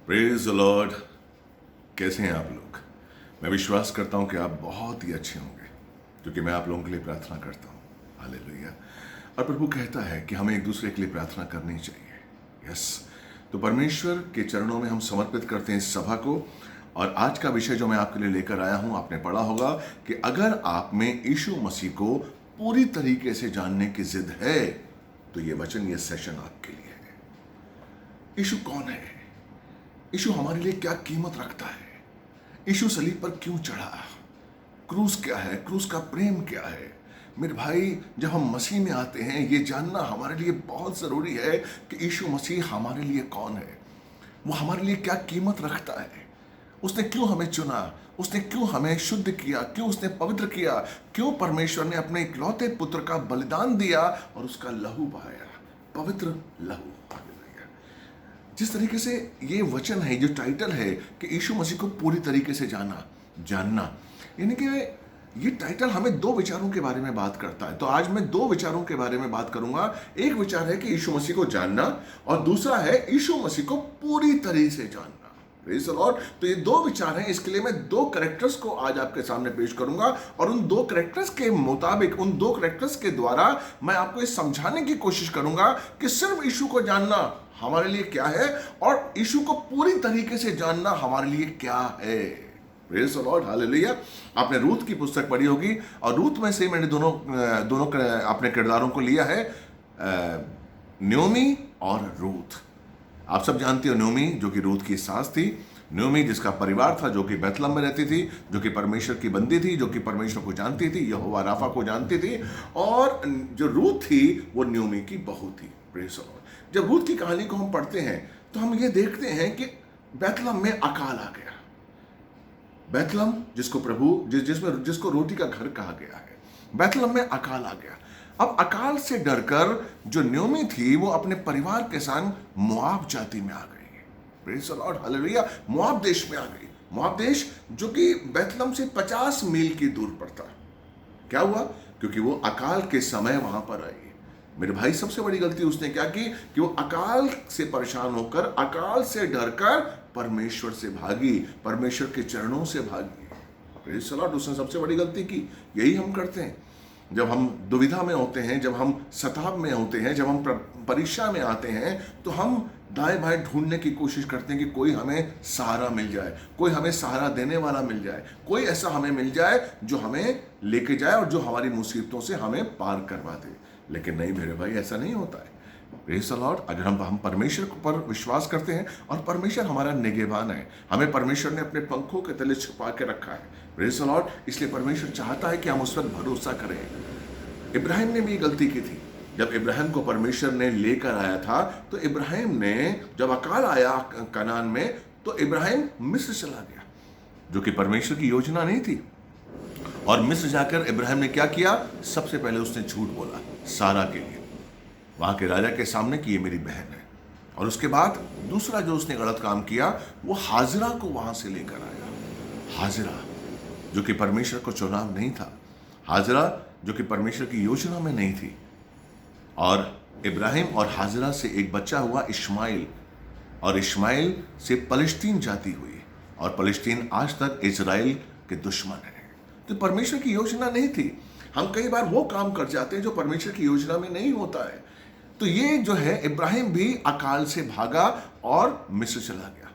Praise the Lord. कैसे हैं आप लोग? मैं विश्वास करता हूं कि आप बहुत ही अच्छे होंगे, क्योंकि मैं आप लोगों के लिए प्रार्थना करता हूं। हालेलुया। और प्रभु कहता है कि हमें एक दूसरे के लिए प्रार्थना करनी चाहिए। यस, तो परमेश्वर के चरणों में हम समर्पित करते हैं इस सभा को। और आज का विषय जो मैं आपके लिए लेकर आया हूं, आपने पढ़ा होगा कि अगर आप में यीशु मसीह को पूरी तरीके से जानने की जिद है तो ये वचन, ये सेशन आपके लिए है। यीशु कौन है? यीशु हमारे लिए क्या कीमत रखता है? यीशु सलीब पर क्यों चढ़ा? क्रूस क्या है? क्रूस का प्रेम क्या है? मेरे भाई, जब हम मसीह में आते हैं, ये जानना हमारे लिए बहुत ज़रूरी है कि यीशु मसीह हमारे लिए कौन है, वो हमारे लिए क्या कीमत रखता है, उसने क्यों हमें चुना, उसने क्यों हमें शुद्ध किया, क्यों उसने पवित्र किया, क्यों परमेश्वर ने अपने इकलौते पुत्र का बलिदान दिया और उसका लहू बहाया, पवित्र लहू। जिस तरीके से ये वचन है, जो टाइटल है कि यीशु मसीह को पूरी तरीके से जानना, यानी कि ये टाइटल हमें दो विचारों के बारे में बात करता है। तो आज मैं दो विचारों के बारे में बात करूंगा। एक विचार है कि यीशु मसीह को जानना, और दूसरा है यीशु मसीह को पूरी तरह से जानना। Praise the Lord. तो ये दो विचार हैं, इसके लिए मैं दो कैरेक्टर्स को आज आपके सामने पेश करूंगा, और उन दो कैरेक्टर्स के मुताबिक, उन दो कैरेक्टर्स के द्वारा मैं आपको ये समझाने की कोशिश करूंगा कि सिर्फ यीशु को जानना हमारे लिए क्या है और यीशु को पूरी तरीके से जानना हमारे लिए क्या है। Praise the Lord, hallelujah. आपने रूथ की पुस्तक पढ़ी होगी, और रूथ में से मैंने दोनों अपने किरदारों को लिया है, नयोमी और रूथ। आप सब जानते हो नयोमी, जो कि रूथ की सास थी। नयोमी जिसका परिवार था, जो कि बैतलहम में रहती थी, जो कि परमेश्वर की बंदी थी, जो कि परमेश्वर को जानती थी, यहोवा राफा को जानती थी। और जो रूथ थी वो नयोमी की बहू थी। Praise the Lord. जब रूथ की कहानी को हम पढ़ते हैं तो हम ये देखते हैं कि बैतलहम में अकाल आ गया। बैतलहम जिसको रोटी का घर कहा गया है, बैतलहम में अकाल आ गया। अब अकाल से डरकर जो नयोमी थी वो अपने परिवार के संग मोआब जाति में आ गई। Praise the Lord, hallelujah. Moab देश में आ गई। मोआब देश जो कि बैतलहम से 50 मील की दूर पर था। क्या हुआ? क्योंकि वो अकाल के समय वहां पर आई। मेरे भाई, सबसे बड़ी गलती उसने क्या की कि वो अकाल से परेशान होकर, अकाल से डरकर परमेश्वर से भागी, परमेश्वर के चरणों से भागी। Praise the Lord. उसने सबसे बड़ी गलती की। यही हम करते हैं जब हम दुविधा में होते हैं, जब हम सताव में होते हैं, जब हम परीक्षा में आते हैं, तो हम दाएं बाएं ढूंढने की कोशिश करते हैं कि कोई हमें सहारा मिल जाए, कोई हमें सहारा देने वाला मिल जाए, कोई ऐसा हमें मिल जाए जो हमें लेके जाए और जो हमारी मुसीबतों से हमें पार करवा दे। लेकिन नहीं मेरे भाई, ऐसा नहीं होता है। Praise the Lord. अगर हम परमेश्वर पर विश्वास करते हैं, और परमेश्वर हमारा निगहबान है, हमें परमेश्वर ने अपने पंखों के तले छुपा के रखा है। Praise the Lord. इसलिए परमेश्वर चाहता है कि हम उस पर भरोसा करें। इब्राहिम ने भी गलती की थी। जब इब्राहिम को परमेश्वर ने लेकर आया था, तो इब्राहिम ने, जब अकाल आया कनान में, तो इब्राहिम मिस्र चला गया, जो कि परमेश्वर की योजना नहीं थी। और मिस्र जाकर इब्राहिम ने क्या किया? सबसे पहले उसने झूठ बोला सारा के लिए, वहां के राजा के सामने, कि ये मेरी बहन है। और उसके बाद दूसरा जो उसने गलत काम किया, वो हाजिरा को वहां से लेकर आया। हाजिरा जो कि परमेश्वर को चुनाव नहीं था, हाजिरा जो कि परमेश्वर की योजना में नहीं थी। और इब्राहिम और हाजिरा से एक बच्चा हुआ, इश्माइल, और इश्माइल से पलिश्तीन जाति हुई, और पलिश्तीन आज तक इजराइल के दुश्मन है। तो परमेश्वर की योजना नहीं थी। हम कई बार वो काम कर जाते हैं जो परमेश्वर की योजना में नहीं होता है। तो ये जो है, इब्राहिम भी अकाल से भागा और मिस्र चला गया।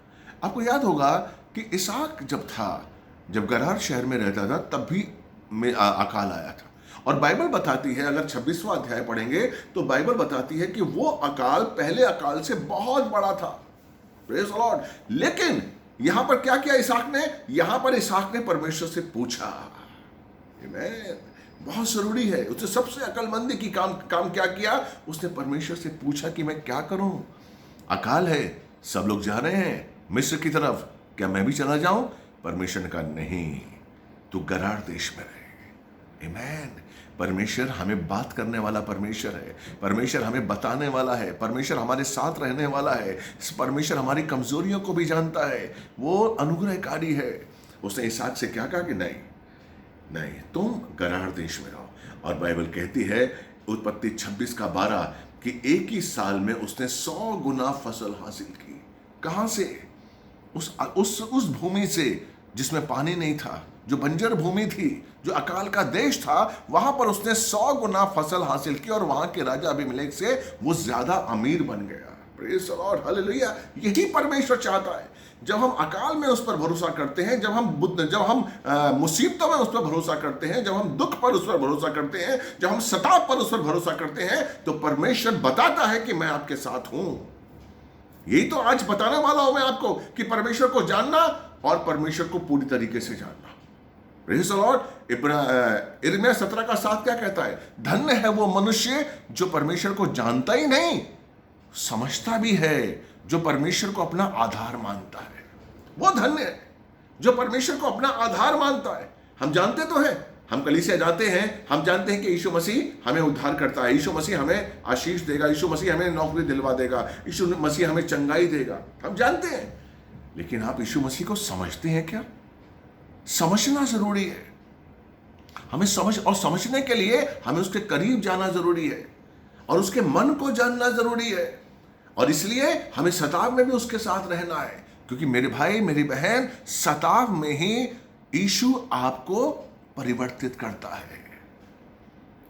आपको याद होगा कि इसहाक जब था, जब गरार शहर में रहता था, तब भी अकाल आया था। और बाइबल बताती है, अगर 26वां अध्याय पढ़ेंगे तो बाइबल बताती है कि वो अकाल पहले अकाल से बहुत बड़ा था। Praise the Lord. लेकिन यहां पर क्या किया इसहाक ने? यहां पर इसहाक ने परमेश्वर से पूछा। आमीन। बहुत जरूरी है। उसने सबसे अक्लमंदी की काम क्या किया? उसने परमेश्वर से पूछा कि मैं क्या करूं? अकाल है, सब लोग जा रहे हैं मिस्र की तरफ, क्या मैं भी चला जाऊं? परमेश्वर ने कहा नहीं, तू गरार देश में रहे। आमीन। परमेश्वर हमें बात करने वाला परमेश्वर है। परमेश्वर हमें बताने वाला है। परमेश्वर हमारे साथ रहने वाला है। परमेश्वर हमारी कमजोरियों को भी जानता है। वो अनुग्रहकारी है। उसने इसहाक से क्या कहा कि नहीं, तुम गरार देश में रहो। और बाइबल कहती है, उत्पत्ति 26 का 12, कि एक ही साल में उसने 100 गुना फसल हासिल की। कहां से? उस भूमि से जिसमें पानी नहीं था, जो बंजर भूमि थी, जो अकाल का देश था, वहां पर उसने 100 गुना फसल हासिल की और वहां के राजा अबीमेलेक से वो ज्यादा अमीर बन गया। Praise the Lord, hallelujah. यही परमेश्वर चाहता है। जब हम अकाल में उस पर भरोसा करते हैं, जब हम मुसीबतों में उस पर भरोसा करते हैं, जब हम दुख पर उस पर भरोसा करते हैं, जब हम सताव पर उस पर भरोसा करते हैं, तो परमेश्वर बताता है कि मैं आपके साथ हूं। यही तो आज बताने वाला हूं मैं आपको, कि परमेश्वर को जानना और परमेश्वर को पूरी तरीके से जानना। Praise the Lord. यिर्मयाह 17:7 क्या कहता है? धन्य है वो मनुष्य जो परमेश्वर को जानता ही नहीं, समझता भी है, जो परमेश्वर को अपना आधार मानता है। वो धन्य है जो परमेश्वर को अपना आधार मानता है। हम जानते तो हैं, हम कलीसिया जाते हैं, हम जानते हैं कि यीशु मसीह हमें उद्धार करता है, यीशु मसीह हमें आशीष देगा, यीशु मसीह हमें नौकरी दिलवा देगा, यीशु मसीह हमें चंगाई देगा, हम जानते हैं। लेकिन आप यीशु मसीह को समझते हैं क्या? समझना जरूरी है। हमें समझने के लिए हमें उसके करीब जाना जरूरी है और उसके मन को जानना जरूरी है। और इसलिए हमें सताव में भी उसके साथ रहना है, क्योंकि मेरे भाई मेरी बहन, सताव में ही यीशु आपको परिवर्तित करता है।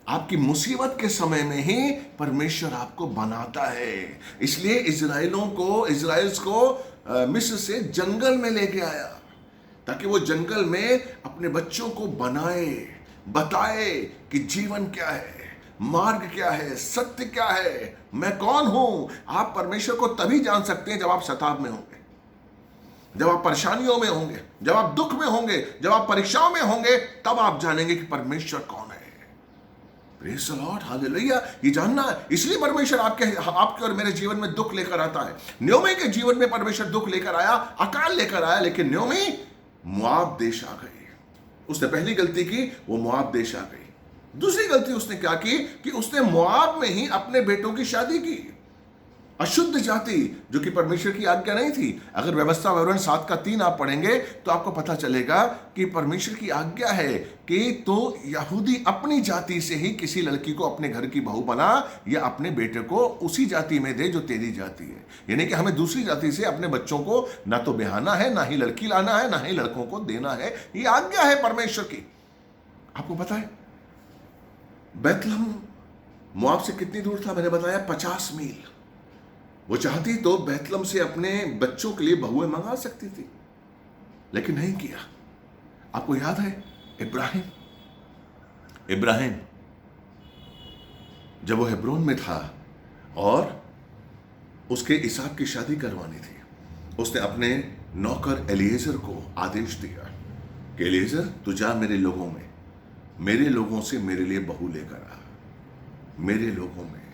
आपकी मुसीबत के समय में ही परमेश्वर आपको बनाता है। इसलिए इज़राइल्स को मिस्र से जंगल में लेके आया, ताकि वो जंगल में अपने बच्चों को बताए कि जीवन क्या है, मार्ग क्या है, सत्य क्या है, मैं कौन हूं। आप परमेश्वर को तभी जान सकते हैं जब आप सताव में होंगे, जब आप परेशानियों में होंगे, जब आप दुख में होंगे, जब आप परीक्षाओं में होंगे, तब आप जानेंगे कि परमेश्वर कौन है। Praise the Lord, hallelujah. ये जानना है, इसलिए परमेश्वर आपके और मेरे जीवन में दुख लेकर आता है। नयोमी के जीवन में परमेश्वर दुख लेकर आया, अकाल लेकर आया, लेकिन नयोमी मोआब देश आ गई। उसने पहली गलती की, वो मोआब देश आ गई। दूसरी गलती उसने क्या की कि उसने मोआब में ही अपने बेटों की शादी की। अशुद्ध जाति, जो कि परमेश्वर की आज्ञा नहीं थी। अगर व्यवस्था विवरण 7:3 आप पढ़ेंगे तो आपको पता चलेगा कि परमेश्वर की आज्ञा है कि तो यहूदी अपनी जाति से ही किसी लड़की को अपने घर की बहू बना, या अपने बेटे को उसी जाति में दे जो तेरी जाति है। यानी कि हमें दूसरी जाति से अपने बच्चों को ना तो ब्याहना है, ना ही लड़की लाना है, ना ही लड़कों को देना है। ये आज्ञा है परमेश्वर की। आपको पता है बैतलहम मोआब से कितनी दूर था? मैंने बताया 50 मील। वो चाहती तो बैतलहम से अपने बच्चों के लिए बहुएं मंगा सकती थी, लेकिन नहीं किया। आपको याद है इब्राहिम जब वो हेब्रोन में था और उसके इसहाक की शादी करवानी थी, उसने अपने नौकर एलिएजर को आदेश दिया कि एलिएजर तू जा मेरे लोगों से मेरे लिए बहू लेकर आ। मेरे लोगों में,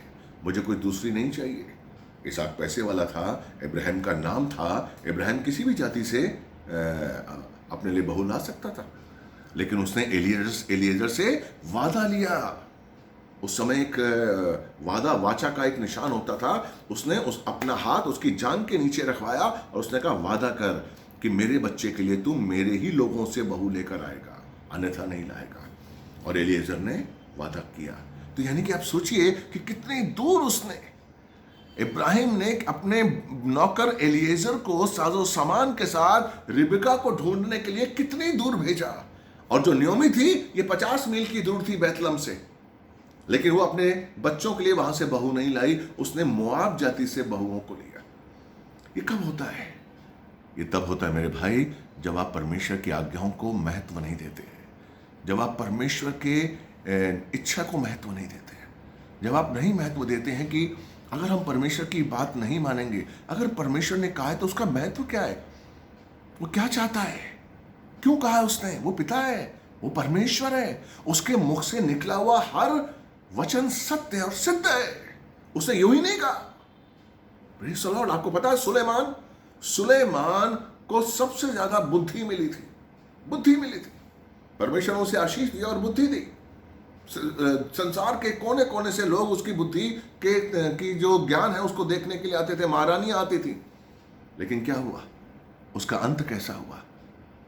मुझे कोई दूसरी नहीं चाहिए। इसहाक पैसे वाला था, इब्राहिम का नाम था, इब्राहिम किसी भी जाति से अपने लिए बहू ला सकता था, लेकिन उसने एलिएजर से वादा लिया। उस समय एक वाचा का एक निशान होता था। उसने अपना हाथ उसकी जान के नीचे रखवाया और उसने कहा वादा कर कि मेरे बच्चे के लिए तू मेरे ही लोगों से बहू लेकर आएगा, अन्यथा नहीं लाएगा। और एलिएजर ने वादा किया। तो यानी कि आप सोचिए कि कितनी दूर इब्राहिम ने अपने नौकर एलिएजर को साजो सामान के साथ रिबका को ढूंढने के लिए कितनी दूर भेजा। और जो नयोमी थी, ये 50 मील की दूर थी बैतलहम से, लेकिन वो अपने बच्चों के लिए वहां से बहू नहीं लाई, उसने मोआब जाति से बहुओं को लिया। ये कब होता है? ये तब होता है मेरे भाई, जब आप परमेश्वर की आज्ञाओं को महत्व नहीं देते हैं, जब आप परमेश्वर के इच्छा को महत्व नहीं देते हैं, जब आप नहीं महत्व देते हैं कि अगर हम परमेश्वर की बात नहीं मानेंगे, अगर परमेश्वर ने कहा है तो उसका महत्व क्या है, वो क्या चाहता है, क्यों कहा है उसने, वो पिता है, वो परमेश्वर है, उसके मुख से निकला हुआ हर वचन सत्य और सिद्ध है। उसने यूं ही नहीं कहा। Praise the Lord. आपको पता है सुलेमान को सबसे ज्यादा बुद्धि मिली थी। परमेश्वर ने उसे आशीष दिया और बुद्धि दी। संसार के कोने कोने से लोग उसकी बुद्धि की जो ज्ञान है उसको देखने के लिए आते थे, महारानियां आती थी। लेकिन क्या हुआ? उसका अंत कैसा हुआ?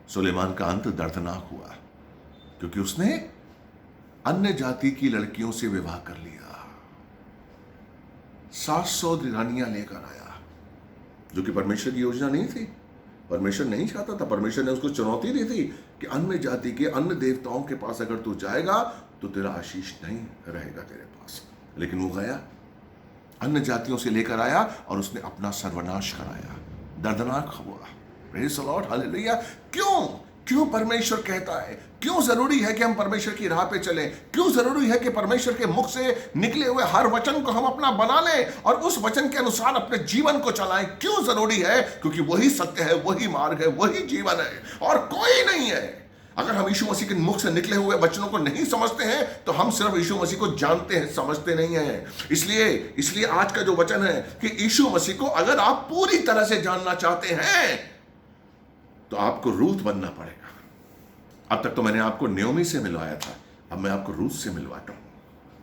सुलेमान का अंत दर्दनाक हुआ, क्योंकि उसने अन्य जाति की लड़कियों से विवाह कर लिया। 700 रानियां लेकर आया, जो कि परमेश्वर की योजना नहीं थी। परमेश्वर नहीं चाहता था। परमेश्वर ने उसको चुनौती दी थी कि अन्य जाति के अन्य देवताओं के पास अगर तू जाएगा तो तेरा आशीष नहीं रहेगा तेरे पास। लेकिन वो गया, अन्य जातियों से लेकर आया और उसने अपना सर्वनाश कराया। दर्दनाक हुआ। Praise the Lord, hallelujah. क्यों परमेश्वर कहता है, क्यों जरूरी है कि हम परमेश्वर की राह पे चलें? क्यों जरूरी है कि परमेश्वर के मुख से निकले हुए हर वचन को हम अपना बना लें और उस वचन के अनुसार अपने जीवन को चलाएं? क्यों जरूरी है? क्योंकि वही सत्य है, वही मार्ग है, वही जीवन है और कोई नहीं है। अगर हम यीशु मसीह के मुख से निकले हुए वचनों को नहीं समझते हैं तो हम सिर्फ यीशु मसीह को जानते हैं, समझते नहीं हैं। इसलिए आज का जो वचन है कि यीशु मसीह को अगर आप पूरी तरह से जानना चाहते हैं तो आपको रूथ बनना पड़ेगा। अब तक तो मैंने आपको नयोमी से मिलवाया था, अब मैं आपको रूथ से मिलवाता हूं।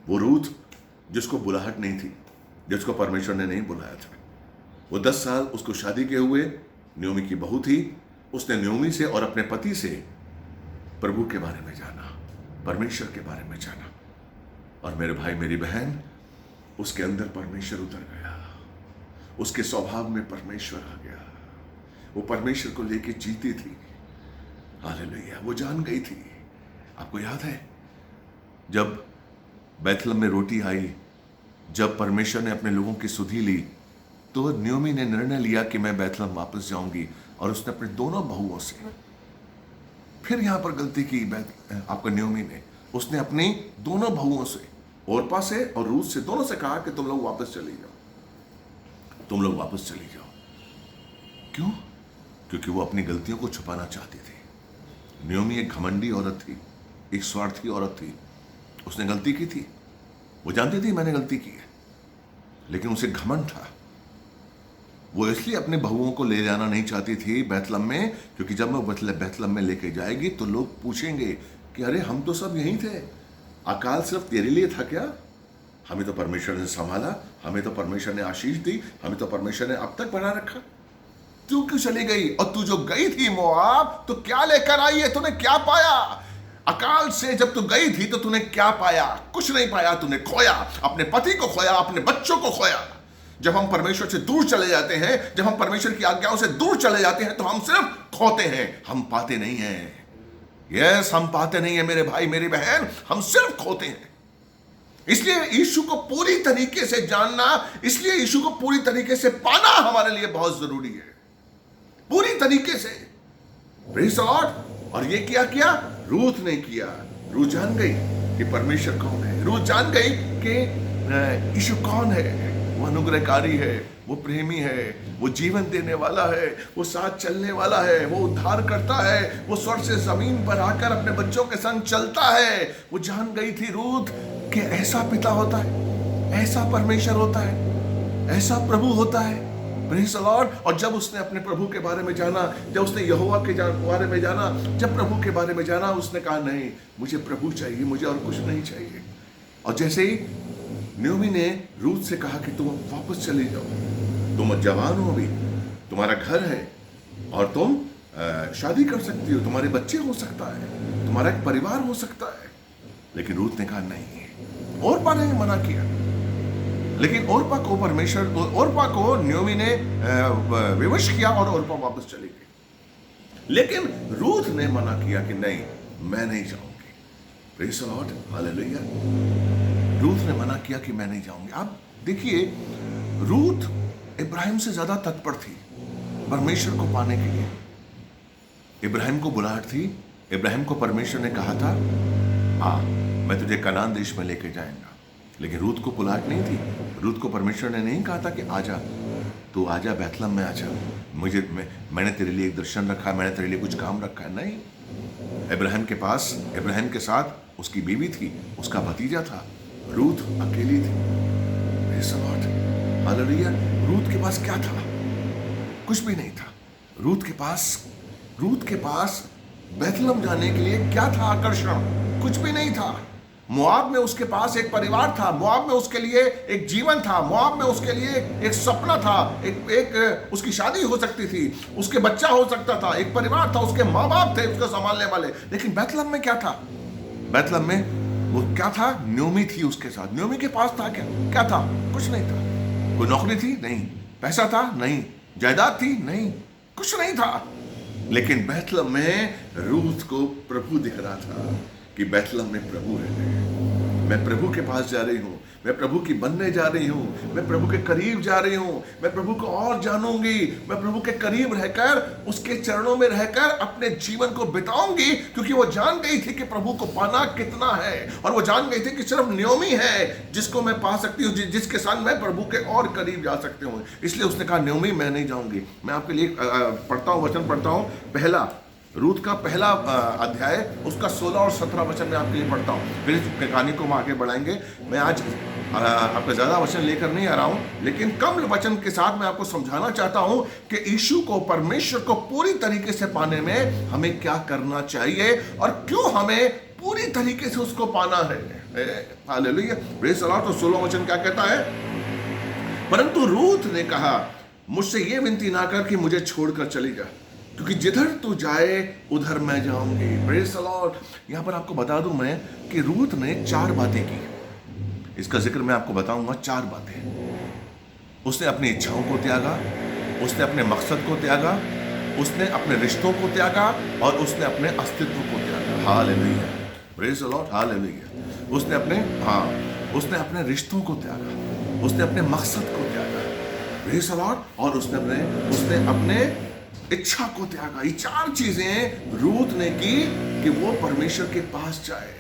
वो रूथ जिसको बुलाहट नहीं थी, जिसको परमेश्वर ने नहीं बुलाया था। वो 10 साल उसको शादी के हुए नयोमी की बहू थी। उसने नयोमी से और अपने पति से प्रभु के बारे में जाना, परमेश्वर के बारे में जाना। और मेरे भाई मेरी बहन, उसके अंदर परमेश्वर उतर गया, उसके स्वभाव में परमेश्वर आ गया। वो परमेश्वर को लेके जीती थी। हालेलुया। वो जान गई थी। आपको याद है जब बैतलहम में रोटी आई, जब परमेश्वर ने अपने लोगों की सुधि ली, तो नयोमी ने निर्णय लिया कि मैं बैतलहम वापस जाऊंगी। और उसने अपने दोनों बहुओं से, फिर यहां पर गलती की आपका नयोमी ने, उसने अपनी दोनों बहुओं से, ओरपा से और रूथ से, दोनों से कहा कि तुम लोग वापस चली जाओ, तुम लोग वापस चली जाओ। क्यों? क्योंकि वो अपनी गलतियों को छुपाना चाहती थी। नयोमी एक घमंडी औरत थी, एक स्वार्थी औरत थी। उसने गलती की थी, वो जानती थी मैंने गलती की है, लेकिन उसे घमंड था। वो इसलिए अपने बहुओं को ले जाना नहीं चाहती थी बैतलहम में, क्योंकि जब मैं बैतलहम में लेके जाएगी तो लोग पूछेंगे कि अरे हम तो सब यहीं थे, अकाल सिर्फ तेरे लिए था क्या? हमें तो परमेश्वर ने संभाला, हमें तो परमेश्वर ने आशीष दी, हमें तो परमेश्वर ने अब तक बना रखा। तू क्यों चली गई? और तू जो गई थी मोआब, तो क्या लेकर आई है? तूने क्या पाया? अकाल से जब तू गई थी तो तूने क्या पाया? कुछ नहीं पाया। तूने खोया, अपने पति को खोया, अपने बच्चों को खोया। जब हम परमेश्वर से दूर चले जाते हैं, जब हम परमेश्वर की आज्ञाओं से दूर चले जाते हैं, तो हम सिर्फ खोते हैं, हम पाते नहीं हैं। यस, हम पाते नहीं है मेरे भाई मेरी बहन, हम सिर्फ खोते हैं। इसलिए यीशु को पूरी तरीके से जानना, इसलिए यीशु को पूरी तरीके से पाना हमारे लिए बहुत जरूरी है, पूरी तरीके से। Praise the Lord. और ये किया रूथ ने किया। रूथ जान गई कि परमेश्वर कौन है। रूथ जान गई कि यीशु कौन है। वो अनुग्रहकारी है, वो प्रेमी है, वो जीवन देने वाला है, वो साथ चलने वाला है, वो उद्धार करता है, वो स्वर्ग से जमीन पर आकर अपने बच्चों के संग चलता है। वो जान गई थी रूथ कि ऐसा पिता होता है, ऐसा परमेश्वर होता है, ऐसा प्रभु होता है। Praise the Lord. और जब उसने अपने प्रभु के बारे में जाना, जब उसने यहोवा के बारे में जाना, जब प्रभु के बारे में जाना, उसने कहा नहीं, मुझे प्रभु चाहिए, मुझे और कुछ नहीं चाहिए। और जैसे ही नयोमी ने रूथ से कहा कि तुम वापस चली जाओ, तुम जवान हो अभी, तुम्हारा घर है और तुम शादी कर सकती हो, तुम्हारे बच्चे हो सकता है, तुम्हारा एक परिवार हो सकता है। लेकिन रूथ ने कहा नहीं। ओरपा ने मना किया, लेकिन ओरपा को नयोमी ने विवश किया और ओरपा वापस चली गई। लेकिन रूथ ने मना किया कि नहीं, मैं नहीं जाऊंगी। Praise the Lord, hallelujah. Ruth ने मना किया कि मैं नहीं जाऊंगी। आप देखिए, रूथ इब्राहिम से ज्यादा तत्पर थी परमेश्वर को पाने के लिए। इब्राहिम को बुलाहट थी, इब्राहिम को परमेश्वर ने कहा था मैं तुझे कनान देश में लेके जाऊंगा। लेकिन रूथ को बुलाहट नहीं थी। रूथ को परमेश्वर ने नहीं कहा था कि आजा, तू आजा, बैतलहम में आजा, मैंने तेरे लिए एक दर्शन रखा है, मैंने तेरे लिए कुछ काम रखा है। नहीं, इब्राहिम के साथ उसकी बीवी थी, उसका भतीजा था। रूथ अकेली थी। हालेलुया। रूथ के पास क्या था? कुछ भी नहीं था। रूथ के पास बैतलहम जाने के लिए क्या था आकर्षण? कुछ भी नहीं था। मोआब में उसके पास एक परिवार था, मोआब में उसके लिए एक जीवन था, मोआब में उसके लिए एक सपना था, एक उसकी शादी हो सकती थी, उसके बच्चा हो सकता था, एक परिवार था, उसके माँ बाप थे उसको संभालने वाले। लेकिन बैतलहम में क्या था? बैतलहम में वो क्या था? नयोमी थी उसके साथ। नयोमी के पास था क्या था? कुछ नहीं था। कोई नौकरी थी? नहीं। पैसा था? नहीं। जायदाद थी? नहीं। कुछ नहीं था। लेकिन बैतलहम में रूथ को प्रभु दिख रहा था कि बैतलहम में प्रभु रहते हैं। मैं प्रभु के पास जा रही हूं, मैं प्रभु की बनने जा रही हूं, मैं प्रभु के करीब जा रही हूं, मैं प्रभु को और जानूंगी, मैं प्रभु के करीब रहकर उसके चरणों में रहकर अपने जीवन को बिताऊंगी। क्योंकि वो जान गई थी कि प्रभु को पाना कितना है, और वो जान गई थी कि सिर्फ नयोमी है जिसको मैं पा सकती हूँ, जिसके साथ मैं प्रभु के और करीब जा सकती हूँ। इसलिए उसने कहा नयोमी मैं नहीं जाऊंगी। मैं आपके लिए पढ़ता हूँ, वचन पढ़ता हूँ, पहला रूथ का पहला अध्याय उसका 16 और 17 वचन मैं आपके लिए पढ़ता हूँ, फिर इस कहानी को हम आगे बढ़ाएंगे। मैं आज आपका ज़्यादा वचन लेकर नहीं आ रहा हूँ, लेकिन कम वचन के साथ मैं आपको समझाना चाहता हूँ कि यीशु को, परमेश्वर को पूरी तरीके से पाने में हमें क्या करना चाहिए और क्यों हमें पूरी तरीके से उसको पाना है। Hallelujah, praise the Lord. तो 16 वचन क्या कहता है? परंतु रूथ ने कहा, मुझसे ये विनती ना कर कि मुझे छोड़कर चली जा, क्योंकि जिधर तू जाए उधर मैं जाऊंगी। Praise the Lord. यहां पर आपको बता दूं मैं कि रूथ ने 4 बातें की। इसका जिक्र मैं आपको बताऊंगा। 4 बातें। उसने अपनी इच्छाओं को त्यागा, उसने अपने मकसद को त्यागा, उसने अपने रिश्तों को त्यागा और उसने अपने अस्तित्व को त्यागा। Hallelujah, praise the Lord, hallelujah. उसने अपने रिश्तों को त्यागा, उसने अपने मकसद को त्यागा, प्रेज़ द लॉर्ड, और उसने अपने इच्छा को त्यागा। ये 4 चीजें रूथ ने की कि वो परमेश्वर के पास जाए।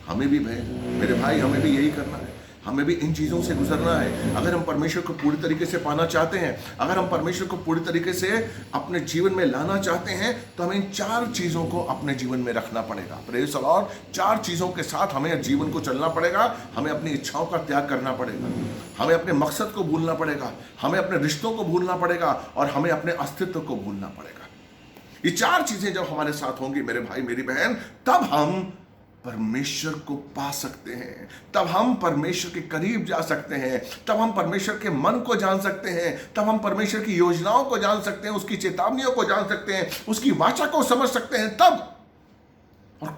हमें भी मेरे भाई, हमें भी यही करना है। हमें भी इन चीजों से गुजरना है। अगर हम परमेश्वर को पूरी तरीके से पाना चाहते हैं, अगर हम परमेश्वर को पूरी तरीके से अपने जीवन में लाना चाहते हैं, तो हमें इन 4 चीजों को अपने जीवन में रखना पड़ेगा। Praise the Lord. 4 चीजों के साथ हमें जीवन को चलना पड़ेगा। हमें अपनी इच्छाओं का त्याग करना पड़ेगा, हमें अपने मकसद को भूलना पड़ेगा, हमें अपने रिश्तों को भूलना पड़ेगा और हमें अपने अस्तित्व को भूलना पड़ेगा। ये 4 चीजें जब हमारे साथ होंगी मेरे भाई मेरी बहन, तब हम परमेश्वर को पा सकते हैं, तब हम परमेश्वर के करीब जा सकते हैं, तब हम परमेश्वर के मन को जान सकते हैं, तब हम परमेश्वर की योजनाओं को जान सकते हैं, उसकी चेतावनियों को जान सकते हैं, उसकी वाचा को समझ सकते हैं। तब और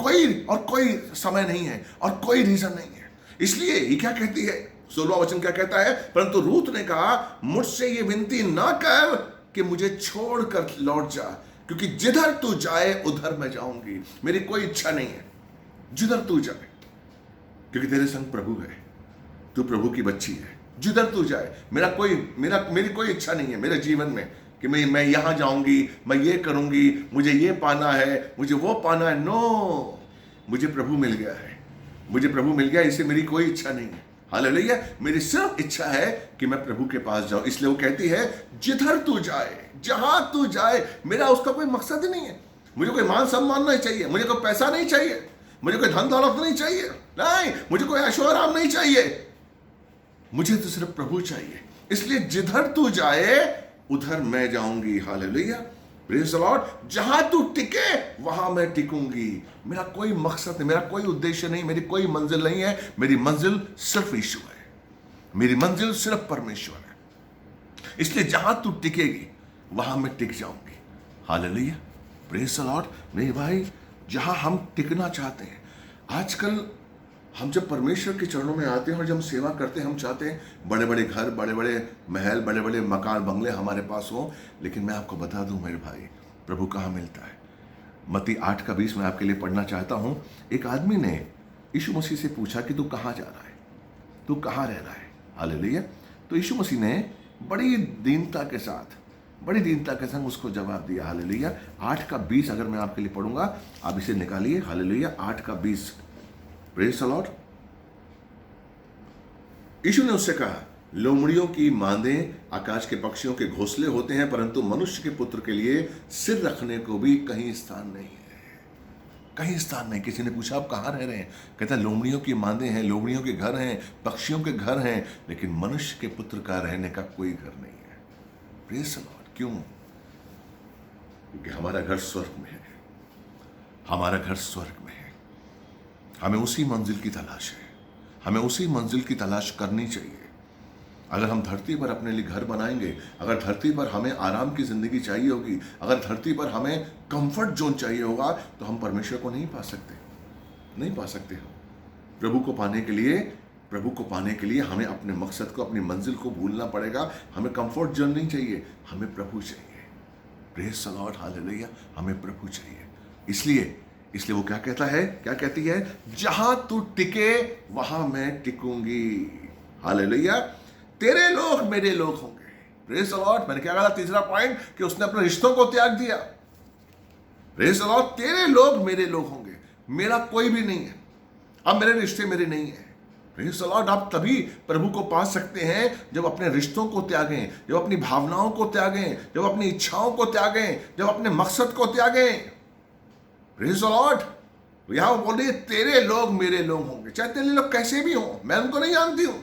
कोई समय नहीं है और कोई रीजन नहीं है। इसलिए ये क्या कहती है, 16वां वचन क्या कहता है? परंतु रूथ ने कहा, मुझसे ये विनती ना कर कि मुझे छोड़कर लौट जा, क्योंकि जिधर तू जाए उधर मैं जाऊंगी। मेरी कोई इच्छा नहीं है जिधर तू जाए, क्योंकि तेरे संग प्रभु है, तू प्रभु की बच्ची है। जिधर तू जाए, मेरी कोई इच्छा नहीं है मेरे जीवन में कि मैं यहां जाऊंगी, मैं ये करूंगी, मुझे ये पाना है, मुझे वो पाना है। नो, मुझे प्रभु मिल गया है, मुझे प्रभु मिल गया, इससे मेरी कोई इच्छा नहीं है। हालेलुया, मेरी सिर्फ इच्छा है कि मैं प्रभु के पास जाऊं। इसलिए वो कहती है, जिधर तू जाए, जहां तू जाए, मेरा उसका कोई मकसद ही नहीं है। मुझे कोई मान सम्मान नहीं चाहिए, मुझे कोई पैसा नहीं चाहिए, मुझे कोई धन दौलत नहीं चाहिए, नहीं, मुझे कोई ऐशो आराम नहीं चाहिए, मुझे तो सिर्फ प्रभु चाहिए। इसलिए जिधर तू जाए उधर मैं जाऊंगी। Hallelujah, praise the Lord. जहां तू टिके वहां मैं टिकूंगी। मेरा कोई मकसद नहीं, मेरा कोई उद्देश्य नहीं, मेरी कोई मंजिल नहीं है। मेरी मंजिल सिर्फ यीशु है, मेरी मंजिल सिर्फ परमेश्वर है। इसलिए जहां तू टिकेगी वहां मैं टिक जाऊंगी। Hallelujah, praise the Lord. मेरे भाई, जहां हम टिकना चाहते हैं, आजकल हम जब परमेश्वर के चरणों में आते हैं और जब हम सेवा करते हैं, हम चाहते हैं बड़े बड़े घर, बड़े बड़े महल, बड़े बड़े मकान, बंगले हमारे पास हो। लेकिन मैं आपको बता दूं मेरे भाई, प्रभु कहाँ मिलता है? मत्ती 8:20 मैं आपके लिए पढ़ना चाहता हूं। एक आदमी ने यीशु मसीह से पूछा कि तू कहाँ जा रहा है, तू कहाँ रह रहा है? हालेलुया। तो यीशु मसीह ने बड़ी दीनता के साथ, बड़ी दीनता के संग उसको जवाब दिया। हालेलुया। 8:20 अगर मैं आपके लिए पढ़ूंगा, आप इसे निकालिए। हालेलुया, 8:20। Praise the Lord. यीशु ने उससे कहा, लोमड़ियों की मांदें आकाश के पक्षियों के घोंसले होते हैं, परंतु मनुष्य के पुत्र के लिए सिर रखने को भी कहीं स्थान नहीं है, कहीं स्थान नहीं। किसी ने पूछा, आप कहाँ रह रहे हैं? कहता, लोमड़ियों की मांदें हैं, लोमड़ियों के घर हैं, पक्षियों के घर हैं, लेकिन मनुष्य के पुत्र का रहने का कोई घर नहीं है। Praise the Lord. क्यों? क्योंकि हमारा घर स्वर्ग में है, हमारा घर स्वर्ग में है। हमें उसी मंजिल की तलाश है, हमें उसी मंजिल की तलाश करनी चाहिए। अगर हम धरती पर अपने लिए घर बनाएंगे, अगर धरती पर हमें आराम की जिंदगी चाहिए होगी, अगर धरती पर हमें कंफर्ट जोन चाहिए होगा, तो हम परमेश्वर को नहीं पा सकते, नहीं पा सकते। हम प्रभु को पाने के लिए हमें अपने मकसद को, अपनी मंजिल को भूलना पड़ेगा। हमें कंफर्ट जोन नहीं चाहिए, हमें प्रभु चाहिए। Praise the Lord, hallelujah. हमें प्रभु चाहिए। इसलिए वो क्या कहता है, क्या कहती है, जहां तू टिके वहां मैं टिकूंगी, हालेलुया। तेरे लोग मेरे लोग होंगे। Praise the Lord. मैंने क्या कहा, तीसरा पॉइंट, कि उसने अपने रिश्तों को त्याग दिया। Praise the Lord. तेरे लोग मेरे लोग होंगे, मेरा कोई भी नहीं है, अब मेरे रिश्ते मेरे नहीं है। Praise the Lord. आप तभी प्रभु को पा सकते हैं जब अपने रिश्तों को त्यागें, जब अपनी भावनाओं को त्यागें, जब अपनी इच्छाओं को त्यागें, जब अपने मकसद को त्यागें। Praise the Lord. यहां बोल रही है, तेरे लोग मेरे लोग होंगे, चाहे तेरे लोग कैसे भी हों, मैं उनको नहीं जानती हूं।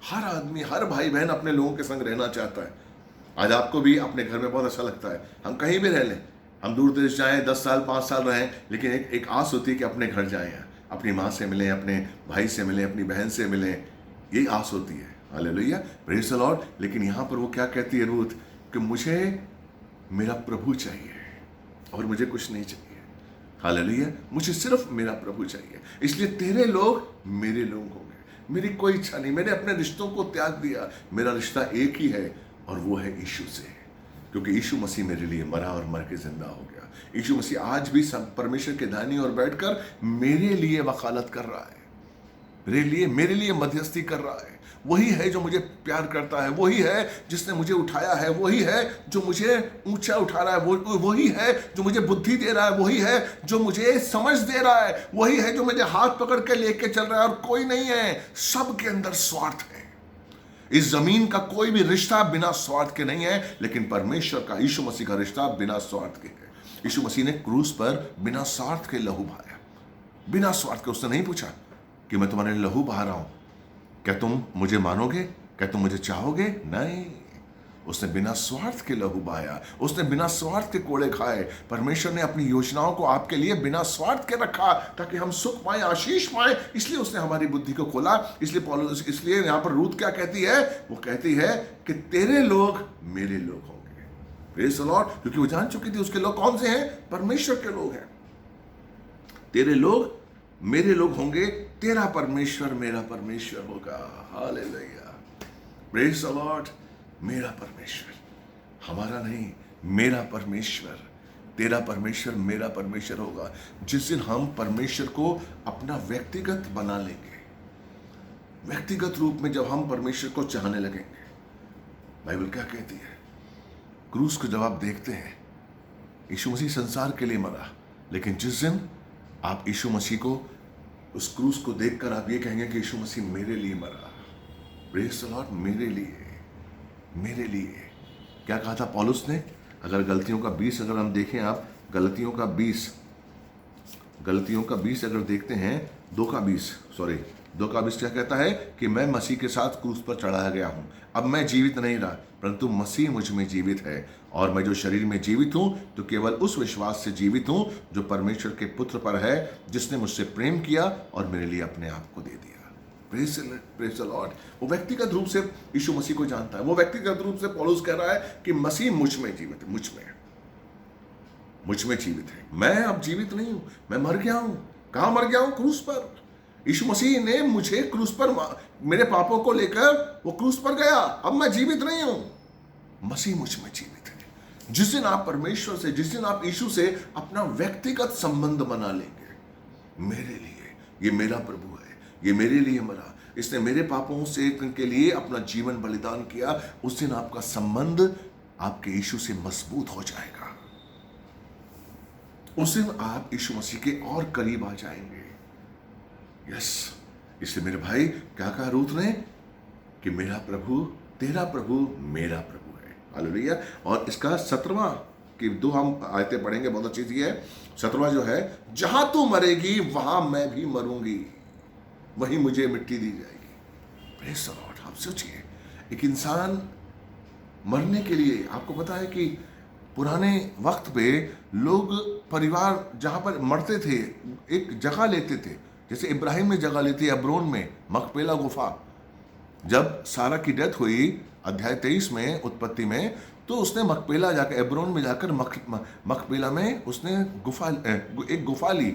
हर आदमी, हर भाई बहन अपने लोगों के संग रहना चाहता है। आज आपको भी अपने घर में बहुत अच्छा लगता है, हम कहीं भी रह लें, हम दूर देश जाएं, 10 साल 5 साल रहें, लेकिन एक आस होती है कि अपने घर जाएं, अपनी माँ से मिलें, अपने भाई से मिलें, अपनी बहन से मिलें, यही आस होती है। Hallelujah, praise the Lord. लेकिन यहाँ पर वो क्या कहती है रूथ, कि मुझे मेरा प्रभु चाहिए और मुझे कुछ नहीं चाहिए। हालेलुया, मुझे सिर्फ मेरा प्रभु चाहिए। इसलिए तेरे लोग मेरे लोग होंगे, मेरी कोई इच्छा नहीं। मैंने अपने रिश्तों को त्याग दिया। मेरा रिश्ता एक ही है और वो है यीशु से, क्योंकि यीशु मसीह मेरे लिए मरा और मर के जिंदा हो गया। यीशु मसीह आज भी परमेश्वर के दाहिनी ओर बैठकर मेरे लिए वकालत कर रहा है, मेरे लिए मध्यस्थी कर रहा है। वही है जो मुझे प्यार करता है, वही है जिसने मुझे उठाया है, वही है जो मुझे ऊंचा उठा रहा है, वही है जो मुझे बुद्धि दे रहा है, वही है जो मुझे समझ दे रहा है, वही है जो मुझे हाथ पकड़ के लेके चल रहा है। और कोई नहीं है, सबके अंदर स्वार्थ है। इस जमीन का कोई भी रिश्ता बिना स्वार्थ के नहीं है, लेकिन परमेश्वर का, यीशु मसीह का रिश्ता बिना स्वार्थ के है। यीशु मसीह ने क्रूस पर बिना स्वार्थ के लहू बहाया, बिना स्वार्थ के। उसने नहीं पूछा कि मैं तुम्हारे लहू बहा रहा हूं, क्या तुम मुझे मानोगे, क्या तुम मुझे चाहोगे? नहीं, उसने बिना स्वार्थ के लहू बहाया, उसने बिना स्वार्थ के कोड़े खाए। परमेश्वर ने अपनी योजनाओं को आपके लिए बिना स्वार्थ के रखा, ताकि हम सुख पाए, आशीष पाए। इसलिए उसने हमारी बुद्धि को खोला। इसलिए यहां पर रूथ क्या कहती है, वो कहती है कि तेरे लोग मेरे लोग होंगे। Praise the Lord. क्योंकि वो जान चुकी थी उसके लोग कौन से हैं, परमेश्वर के लोग हैं। तेरे लोग मेरे लोग होंगे, तेरा परमेश्वर मेरा परमेश्वर होगा। Hallelujah, praise the Lord. मेरा परमेश्वर, हमारा नहीं, मेरा परमेश्वर, तेरा परमेश्वर मेरा परमेश्वर होगा। जिस दिन हम परमेश्वर को अपना व्यक्तिगत बना लेंगे, व्यक्तिगत रूप में जब हम परमेश्वर को चाहने लगेंगे, बाइबल क्या कहती है, क्रूस को जब आप देखते हैं, यीशु मसीह संसार के लिए मरा, लेकिन जिस दिन आप यीशु मसीह को, उस क्रूस को देखकर आप ये कहेंगे कि यीशु मसीह मेरे लिए मरा। Praise the Lord. मेरे लिए क्या कहा था पौलुस ने? अगर गलतियों का 20 अगर हम देखें, आप गलतियों का 20 अगर देखते हैं, 2 का 20 क्या कहता है कि मैं मसीह के साथ क्रूस पर चढ़ाया गया हूं। अब मैं जीवित नहीं रहा, परंतु मसीह मुझ में जीवित है। और मैं जो शरीर में जीवित हूं, तो केवल उस विश्वास से जीवित हूं जो परमेश्वर के पुत्र पर है, जिसने मुझसे प्रेम किया और मेरे लिए अपने आप को दे दिया। Praise the Lord. वो व्यक्तिगत रूप से यीशु मसीह को जानता है। वो व्यक्तिगत रूप से पौलुस कह रहा है कि मसीह मुझ में जीवित है, मुझ में जीवित है। मैं अब जीवित नहीं हूं, मैं मर गया हूं। कहां मर गया हूं? क्रूस पर। यीशु मसीह ने मुझे क्रूस पर, मेरे पापों को लेकर वो क्रूस पर गया। अब मैं जीवित नहीं हूं, मसीह मुझ में जीवित है। जिस दिन आप परमेश्वर से, जिस दिन आप यीशु से अपना व्यक्तिगत संबंध बना लेंगे, मेरे लिए ये मेरा प्रभु है, ये मेरे लिए मरा, इसने मेरे पापों से के लिए अपना जीवन बलिदान किया, उस दिन आपका संबंध आपके यीशु से मजबूत हो जाएगा। उस दिन आप यीशु मसीह के और करीब आ जाएंगे। यस, इसलिए मेरे भाई क्या कहा रूथ ने कि मेरा प्रभु, तेरा प्रभु मेरा प्रभु है। हालेलुया। और इसका 17वां कि 2 हम आयतें पढ़ेंगे, बहुत अच्छी चीज है। 17वां जो है, जहां तू मरेगी वहां मैं भी मरूंगी, वहीं मुझे मिट्टी दी जाएगी। Praise the Lord. आप सोचिए, एक इंसान मरने के लिए, आपको पता है कि पुराने वक्त पे लोग, परिवार जहां पर मरते थे, एक जगह लेते थे। जैसे इब्राहिम ने जगह ली थी अब्रोन में, मकपेला गुफा। जब सारा की डेथ हुई अध्याय 23 में, उत्पत्ति में, तो उसने मकपेला जाकर, एब्रोन में जाकर मकपेला में उसने एक गुफा ली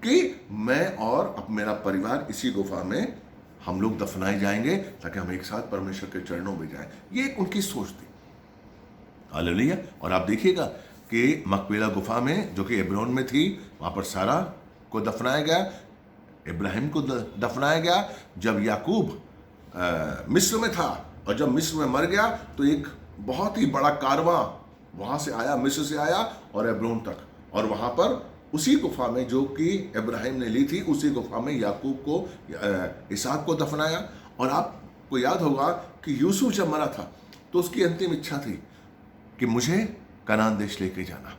कि मैं और अब मेरा परिवार इसी गुफा में हम लोग दफनाए जाएंगे, ताकि हम एक साथ परमेश्वर के चरणों में जाएं। ये एक उनकी सोच थी। हालेलुया। और आप देखिएगा कि मकपेला गुफा में जो कि एब्रोन में थी, वहाँ पर सारा को दफनाया गया, इब्राहिम को दफनाया गया। जब याकूब मिस्र में था और जब मिस्र में मर गया तो एक बहुत ही बड़ा कारवां वहाँ से आया, मिस्र से आया और एब्रोन तक, और वहाँ पर उसी गुफा में जो कि इब्राहिम ने ली थी, उसी गुफा में याकूब को, इसहाक को दफनाया। और आपको याद होगा कि यूसुफ जब मरा था तो उसकी अंतिम इच्छा थी कि मुझे कनान देश लेके जाना।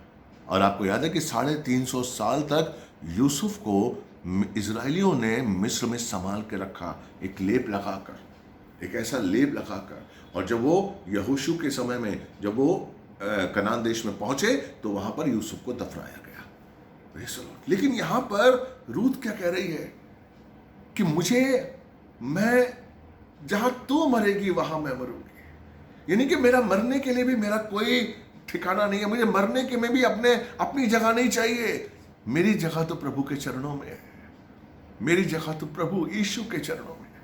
और आपको याद है कि 350 साल तक यूसुफ को इजराइलियों ने मिस्र में संभाल के रखा, एक लेप लगाकर, एक ऐसा लेप लगाकर। और जब वो यहोशू के समय में जब वो कनान देश में पहुंचे तो वहां पर यूसुफ को दफनाया गया। लेकिन यहां पर रूत क्या कह रही है कि मैं जहां तू मरेगी वहां मैं मरूंगी। यानी कि मेरा मरने के लिए भी मेरा कोई ठिकाना नहीं है, मुझे मरने के में भी अपनी जगह नहीं चाहिए। मेरी जगह तो प्रभु के चरणों में है, मेरी जगह तो प्रभु यीशु के चरणों में है।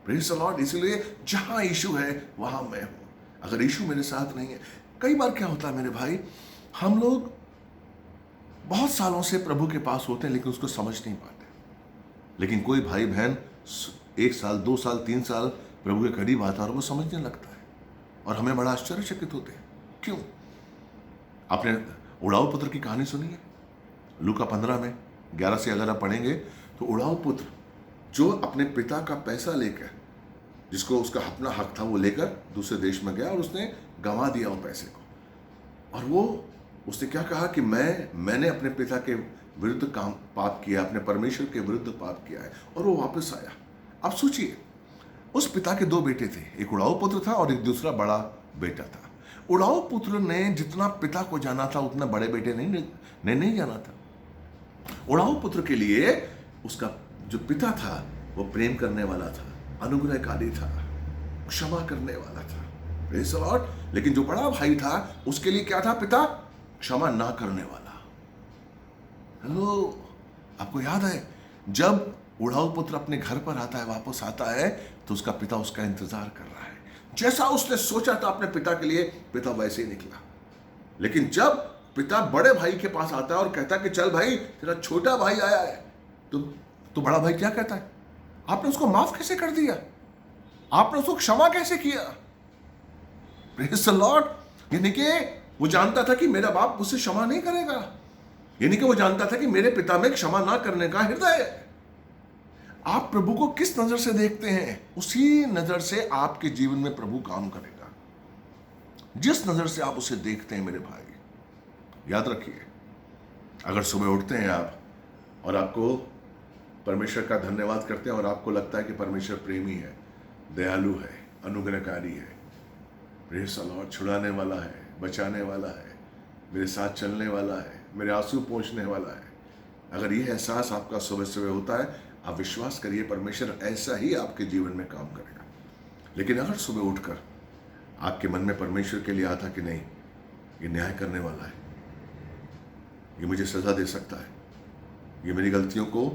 Praise the Lord. इसलिए जहां यीशु है वहां मैं हूं। अगर यीशु मेरे साथ नहीं है, कई बार क्या होता है मेरे भाई, हम लोग बहुत सालों से प्रभु के पास होते हैं लेकिन उसको समझ नहीं पाते। लेकिन कोई भाई बहन 1 साल 2 साल 3 साल प्रभु के करीब आता है और वो समझने लगता है और हमें बड़ा आश्चर्यचकित होते हैं। क्यों? आपने उड़ाऊ पुत्र की कहानी सुनी है? लूका 15 में 11 से अगर आप पढ़ेंगे तो उड़ाऊ पुत्र जो अपने पिता का पैसा लेकर, जिसको उसका अपना हक था, वो लेकर दूसरे देश में गया और उसने गंवा दिया वो पैसे को। और उसने क्या कहा कि मैंने अपने पिता के विरुद्ध पाप किया, अपने परमेश्वर के विरुद्ध पाप किया है, और वो वापस आया। अब सोचिए, उस पिता के 2 बेटे थे, एक उड़ाऊ पुत्र था और एक दूसरा बड़ा बेटा था। उड़ाऊ पुत्र ने जितना पिता को जाना था उतना बड़े बेटे ने नहीं जाना था। उड़ाऊ पुत्र के लिए उसका जो पिता था वो प्रेम करने वाला था, अनुग्रहकारी था, क्षमा करने वाला था। Praise the Lord. लेकिन जो बड़ा भाई था उसके लिए क्या था? पिता क्षमा ना करने वाला। हेलो, आपको याद है जब उड़ाऊ पुत्र अपने घर पर आता है, वापस आता है, तो उसका पिता उसका इंतजार कर रहा है। जैसा उसने सोचा था अपने पिता के लिए, पिता वैसे ही निकला। लेकिन जब पिता बड़े भाई के पास आता है और कहता है कि चल भाई, तेरा छोटा भाई आया है, तो बड़ा भाई क्या कहता है? आपने उसको माफ कैसे कर दिया? आपने उसको क्षमा कैसे किया? Praise the Lord. यानी कि वो जानता था कि मेरा बाप मुझसे क्षमा नहीं करेगा। यानी कि वो जानता था कि मेरे पिता में क्षमा ना करने का हृदय है। आप प्रभु को किस नजर से देखते हैं, उसी नजर से आपके जीवन में प्रभु काम करेगा। जिस नजर से आप उसे देखते हैं मेरे भाई, याद रखिए, अगर सुबह उठते हैं आप और आपको परमेश्वर का धन्यवाद करते हैं और आपको लगता है कि परमेश्वर प्रेमी है, दयालु है, अनुग्रहकारी है, प्रेज़ द लॉर्ड, छुड़ाने वाला है, बचाने वाला है, मेरे साथ चलने वाला है, मेरे आंसू पोंछने वाला है, अगर यह एहसास आपका सुबह सुबह होता है, आप विश्वास करिए परमेश्वर ऐसा ही आपके जीवन में काम करेगा। लेकिन अगर सुबह उठकर आपके मन में परमेश्वर के लिए आता कि नहीं, ये न्याय करने वाला है, ये मुझे सजा दे सकता है, ये मेरी गलतियों को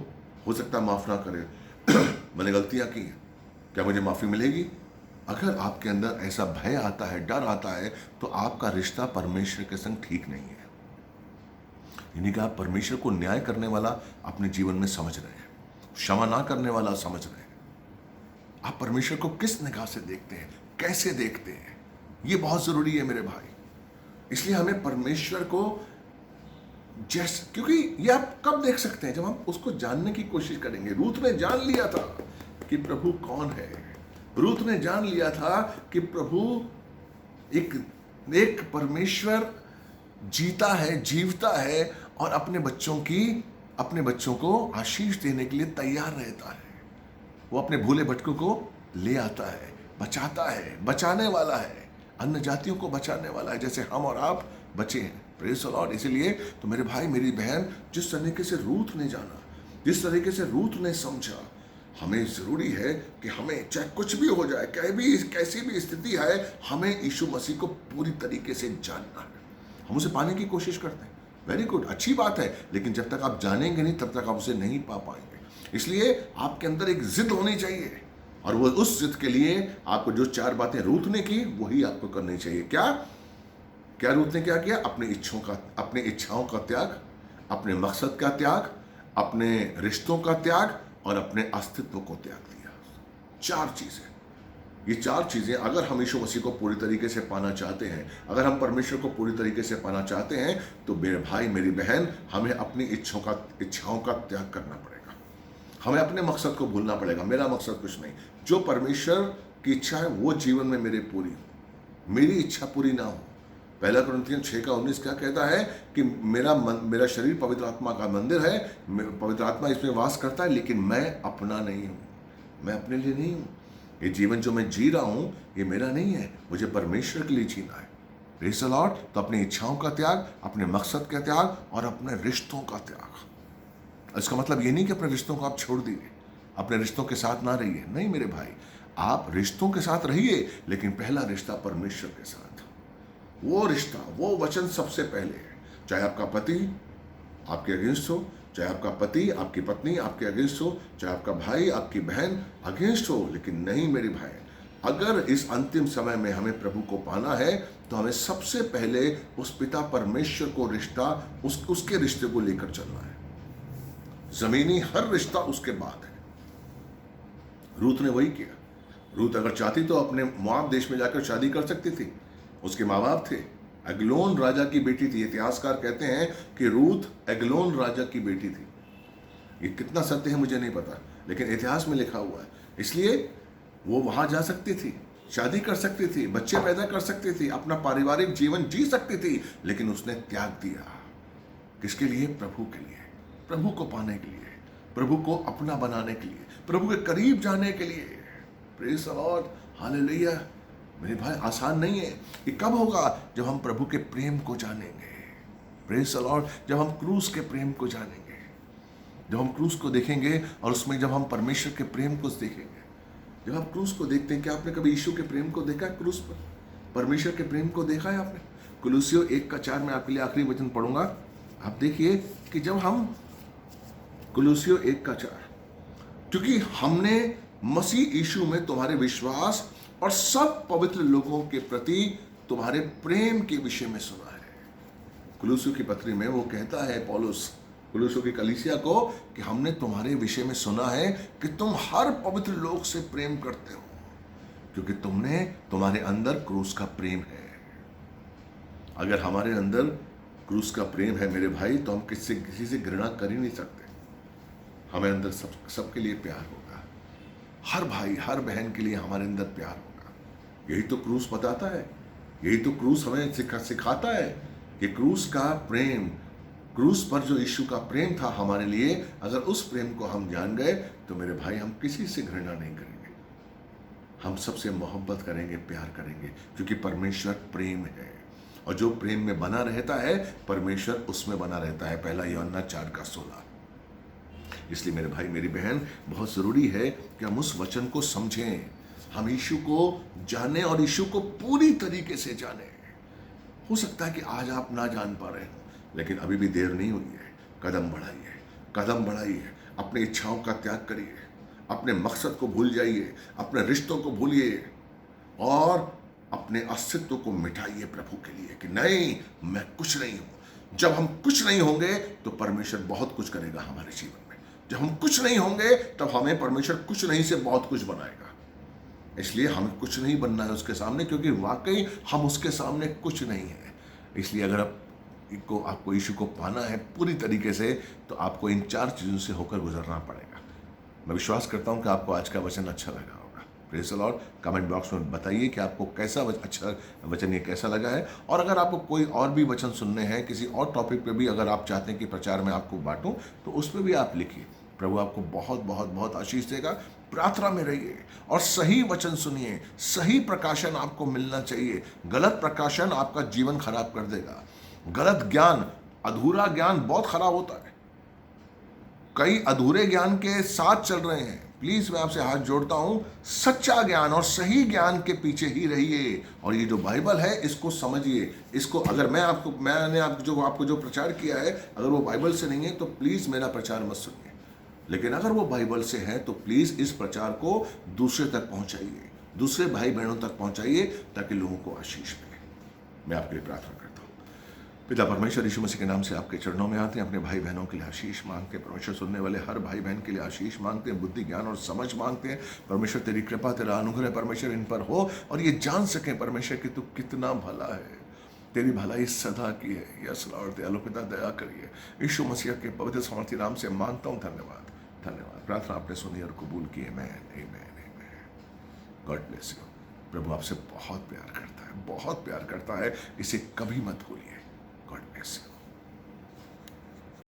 हो सकता है माफ ना करे, मैंने गलतियां की, क्या मुझे माफी मिलेगी? अगर आपके अंदर ऐसा भय आता है, डर आता है, तो आपका रिश्ता परमेश्वर के संग ठीक नहीं है। यानी कि आप परमेश्वर को न्याय करने वाला अपने जीवन में समझ रहे हैं, क्षमा ना करने वाला समझ रहे हैं। आप परमेश्वर को किस निगाह से देखते हैं, कैसे देखते हैं, ये बहुत जरूरी है मेरे भाई। इसलिए हमें परमेश्वर को क्योंकि ये आप कब देख सकते हैं? जब हम उसको जानने की कोशिश करेंगे। रूथ ने जान लिया था कि प्रभु कौन है। रूथ ने जान लिया था कि प्रभु एक परमेश्वर जीता है, जीवता है और अपने बच्चों को आशीष देने के लिए तैयार रहता है। वो अपने भूले भटकों को ले आता है, बचाता है, बचाने वाला है, अन्य जातियों को बचाने वाला है, जैसे हम और आप बचे हैं। Praise the Lord. इसलिए तो मेरे भाई मेरी बहन, जिस तरीके से रूथ ने जाना, जिस तरीके से रूथ ने समझा, हमें जरूरी है कि हमें चाहे कुछ भी हो जाए, कैसी भी स्थिति है, हमें यीशु मसीह को पूरी तरीके से जानना है। हम उसे पाने की कोशिश करते हैं, वेरी गुड, अच्छी बात है, लेकिन जब तक आप जानेंगे नहीं तब तक आप उसे नहीं पा पाएंगे। इसलिए आपके अंदर एक जिद होनी चाहिए, और वो उस जिद के लिए आपको जो 4 बातें रूथ ने की वही आपको करनी चाहिए। क्या? क्या रूथ ने क्या किया? अपनी इच्छाओं का त्याग, अपने मकसद का त्याग, अपने रिश्तों का त्याग और अपने अस्तित्व को त्याग दिया। 4 चीजें। ये 4 चीजें अगर हम यीशु मसीह को पूरी तरीके से पाना चाहते हैं, अगर हम परमेश्वर को पूरी तरीके से पाना चाहते हैं, तो मेरे भाई मेरी बहन, हमें अपनी इच्छाओं का त्याग करना पड़ेगा। हमें अपने मकसद को भूलना पड़ेगा। मेरा मकसद कुछ नहीं, जो परमेश्वर की इच्छा है वो जीवन में मेरे पूरी हो, मेरी इच्छा पूरी ना हो। 1 कुरिन्थियों 6:19 क्या कहता है कि मेरा शरीर पवित्र आत्मा का मंदिर है, पवित्र आत्मा इसमें वास करता है, लेकिन मैं अपना नहीं हूं, मैं अपने लिए नहीं हूं। ये जीवन जो मैं जी रहा हूं ये मेरा नहीं है, मुझे परमेश्वर के लिए जीना है। Praise the Lord. तो अपनी इच्छाओं का त्याग, अपने मकसद का त्याग और अपने रिश्तों का त्याग। इसका मतलब ये नहीं कि अपने रिश्तों को आप छोड़ दीजिए, अपने रिश्तों के साथ ना रहिए। नहीं मेरे भाई, आप रिश्तों के साथ रहिए, लेकिन पहला रिश्ता परमेश्वर के साथ। वो रिश्ता, वो वचन सबसे पहले है। चाहे आपका पति आपके अगेंस्ट हो, चाहे आपका पति आपकी पत्नी आपके अगेंस्ट हो, चाहे आपका भाई आपकी बहन अगेंस्ट हो, लेकिन नहीं मेरे भाई, अगर इस अंतिम समय में हमें प्रभु को पाना है तो हमें सबसे पहले उस पिता परमेश्वर को रिश्ता, उसके रिश्ते को लेकर चलना है। जमीनी हर रिश्ता उसके बाद है। रूथ ने वही किया। रूथ अगर चाहती तो अपने मोआब देश में जाकर शादी कर सकती थी। उसके माँ बाप थे, एग्लोन राजा की बेटी थी। इतिहासकार कहते हैं कि रूथ एग्लोन राजा की बेटी थी। ये कितना सत्य है मुझे नहीं पता, लेकिन इतिहास में लिखा हुआ है। इसलिए वो वहां जा सकती थी, शादी कर सकती थी, बच्चे पैदा कर सकती थी, अपना पारिवारिक जीवन जी सकती थी, लेकिन उसने त्याग दिया। किसके लिए? प्रभु के लिए, प्रभु को पाने के लिए, प्रभु को अपना बनाने के लिए, प्रभु के करीब जाने के लिए। Praise the Lord, hallelujah. मेरे भाई आसान नहीं है। ये कब होगा? जब हम प्रभु के प्रेम को जानेंगे। Praise the Lord. जब हम क्रूस के प्रेम को जानेंगे, जब हम क्रूस को देखेंगे और उसमें जब हम परमेश्वर के प्रेम को देखेंगे। जब आप क्रूस को देखते हैं, क्या आपने कभी यीशु के प्रेम को देखा है? क्रूस पर परमेश्वर के प्रेम को देखा है आपने? कुलुसियों 1:4 में आपके लिए आखिरी वचन पढ़ूंगा। आप देखिए कि जब हम कुलुसियों 1:4, क्योंकि हमने मसीह यीशु में तुम्हारे विश्वास और सब पवित्र लोगों के प्रति तुम्हारे प्रेम के विषय में सुना है। कुलुसियों की पत्री में वो कहता है पौलुस कुलुसियों की कलीसिया को कि हमने तुम्हारे विषय में सुना है कि तुम हर पवित्र लोग से प्रेम करते हो, क्योंकि तुम्हारे अंदर क्रूस का प्रेम है। अगर हमारे अंदर क्रूस का प्रेम है मेरे भाई, तो हम किसी से घृणा कर ही नहीं सकते। हमें अंदर सबके लिए प्यार होगा, हर भाई हर बहन के लिए हमारे अंदर प्यार होगा। यही तो क्रूस बताता है, यही तो क्रूस हमें सिखाता है कि क्रूस का प्रेम, क्रूस पर जो यीशु का प्रेम था हमारे लिए, अगर उस प्रेम को हम जान गए तो मेरे भाई हम किसी से घृणा नहीं करेंगे, हम सबसे मोहब्बत करेंगे, प्यार करेंगे, क्योंकि परमेश्वर प्रेम है। और जो प्रेम में बना रहता है परमेश्वर उसमें बना रहता है। 1 यूहन्ना 4:16। इसलिए मेरे भाई मेरी बहन, बहुत जरूरी है कि हम उस वचन को समझें, हम यीशु को जाने और यीशु को पूरी तरीके से जाने। हो सकता है कि आज आप ना जान पा रहे हो, लेकिन अभी भी देर नहीं हुई है। कदम बढ़ाइए, कदम बढ़ाइए, अपनी इच्छाओं का त्याग करिए, अपने मकसद को भूल जाइए, अपने रिश्तों को भूलिए और अपने अस्तित्व को मिटाइए प्रभु के लिए कि नहीं, मैं कुछ नहीं हूं। जब हम कुछ नहीं होंगे तो परमेश्वर बहुत कुछ करेगा हमारे जीवन में। जब हम कुछ नहीं होंगे तब हमें परमेश्वर कुछ नहीं से बहुत कुछ बनाएगा। इसलिए हमें कुछ नहीं बनना है उसके सामने, क्योंकि वाकई हम उसके सामने कुछ नहीं है। इसलिए अगर आपको यीशु को पाना है पूरी तरीके से, तो आपको इन 4 चीज़ों से होकर गुजरना पड़ेगा। मैं विश्वास करता हूं कि आपको आज का वचन अच्छा लगा होगा। Praise the Lord. Comment box में बताइए कि आपको कैसा अच्छा वचन ये कैसा लगा है। और अगर आपको कोई और भी वचन सुनने हैं, किसी और टॉपिक पे भी अगर आप चाहते हैं कि प्रचार में आपको बांटूं, तो उस पर भी आप लिखिए। प्रभु आपको बहुत बहुत बहुत आशीष देगा। प्रार्थना में रहिए और सही वचन सुनिए। सही प्रकाशन आपको मिलना चाहिए। गलत प्रकाशन आपका जीवन खराब कर देगा। गलत ज्ञान, अधूरा ज्ञान बहुत खराब होता है। कई अधूरे ज्ञान के साथ चल रहे हैं। प्लीज मैं आपसे हाथ जोड़ता हूं, सच्चा ज्ञान और सही ज्ञान के पीछे ही रहिए। और ये जो बाइबल है इसको समझिए। इसको अगर मैंने आपको जो प्रचार किया है, अगर वो बाइबल से नहीं है तो प्लीज मेरा प्रचार मत सुनिए। लेकिन अगर वो बाइबल से है तो प्लीज इस प्रचार को दूसरे तक पहुंचाइए, दूसरे भाई बहनों तक पहुंचाइए, ताकि लोगों को आशीष मिले। मैं आपके लिए प्रार्थना करता हूँ। पिता परमेश्वर यीशु मसीह के नाम से आपके चरणों में आते हैं, अपने भाई बहनों के लिए आशीष मांगते हैं। परमेश्वर सुनने वाले हर भाई बहन के लिए आशीष मांगते हैं, बुद्धि ज्ञान और समझ मांगते हैं। परमेश्वर तेरी कृपा तेरा अनुग्रह परमेश्वर इन पर हो और ये जान सकें परमेश्वर कि तू कितना भला है, तेरी भलाई सदा की है। यस लॉर्ड, दयालु पिता दया करिए। यीशु मसीह के पवित्र सामर्थी नाम से मांगता हूँ, धन्यवाद धन्यवाद। प्रार्थना आपने सुनी और कबूल की। आमीन। God bless you. प्रभु आपसे बहुत प्यार करता है, बहुत प्यार करता है, इसे कभी मत भूलिए। God bless you.